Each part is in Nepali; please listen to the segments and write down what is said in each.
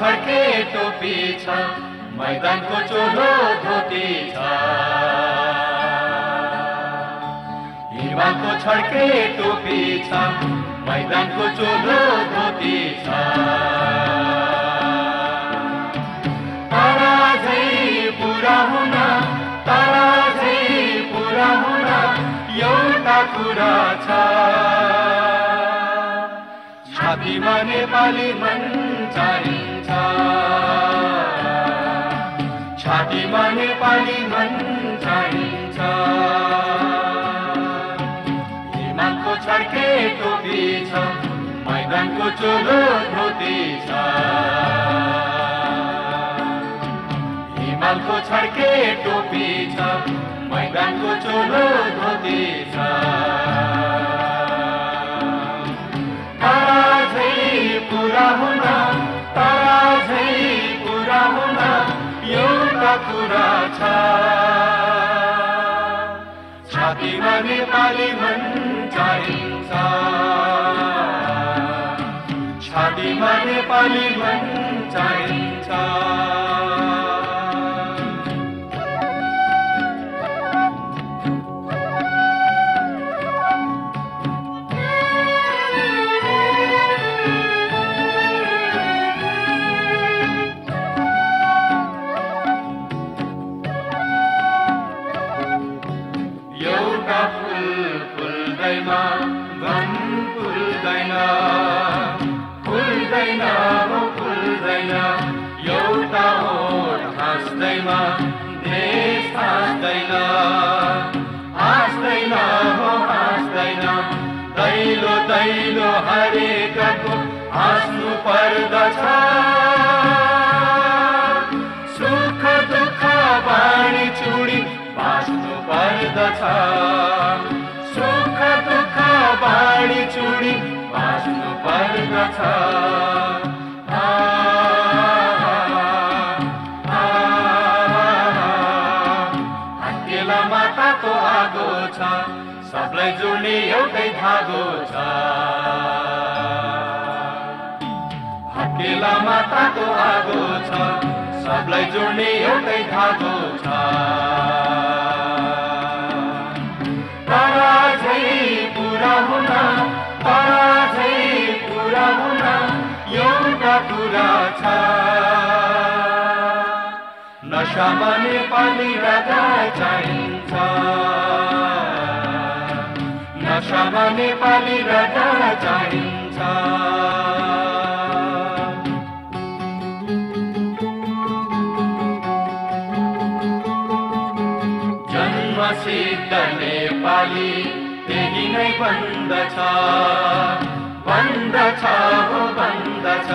छड्के टोपी छ, मैदानको चोलो धोती छ। हिमालको छड्के टोपी छ, मैदानको चोलो धोती छ। तारा झै पुरा हुन, तारा झै पुरा हुन एउटा कुरा छ। छातीमा नेपाली मन चाहिन्छ, छातीमा नेपाली मन चाहिन्छ। हिमालको छड्के टोपी छ, मैदानको चोलो धोती छ। हिमालको छड्के टोपी छ, मैदानको चोलो धोती छ। तारा झै पुरा हुन, तारा झै पुरा हुन एउटा कुरा छ। छातीमा नेपाली मन चाहिन्छ, छातीमा नेपाली मन चाहिन्छ। मन फुल्दैन, फुल्दैन हो फुल्दैन, एउटा होठ हाँस्दैन, देश हाँस्दैन, हाँस्दैन हो हाँस्दैन। दैलो दैलो हरेकको हाँस्नु पर्दछ, सुख दुःख बाँडी चुडी बाँच्नु पर्दछ। सुख दुःख बाँडी चुडी बाँच्नु पर्दछ। हत्केला माताको आगो छ, सबलाई जोड्ने एउटै धागो छ। हत्केला माताको आगो छ, सबलाई जोड्ने एउटै धागो छ। तारा झै पुरा हुन, तारा झै पुरा हुन एउटा कुरा छ। नशामा नेपाली राजा चाहिन्छ, नशामा नेपाली राजा चाहिन्छ। जन्मसिद्ध नेपाली त्यही नै बन्दछ, बन्दछ हो बन्दछ।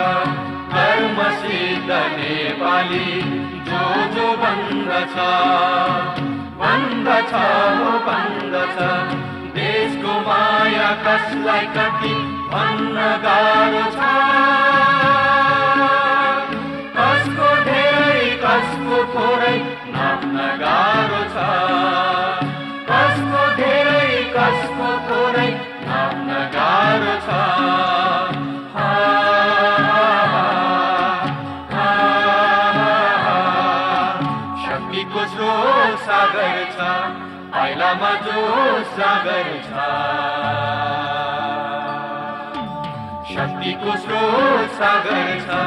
कर्मसिद्ध नेपाली जो बन्दछ, बन्दछ हो बन्दछ। देशको माया कसलाई कति भन्न गाह्रो छ, कसको धेरै कसको थोरै नाप्न गाह्रो छ। कसको धेरै कसको थोरै नाप्न गाह्रो छ। शक्तिको स्रोत सागर छ, पाइलामा जो सागर छ। शक्तिको स्रोत सागर छ,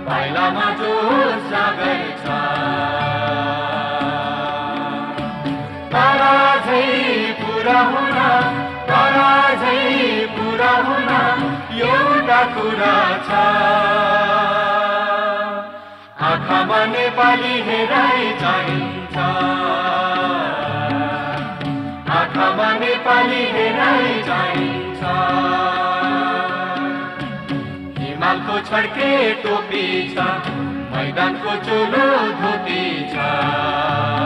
पाइलामा जो सागर छ। तारा झै पुरा हुन, तारा झै पुरा हुन एउटा कुरा छ। आँखामा नेपाली हेराइ चाहिन्छ, आँखामा नेपाली हेराइ चाहिन्छ। हिमालको छड्के टोपी छ, मैदानको चोलो धोती छ।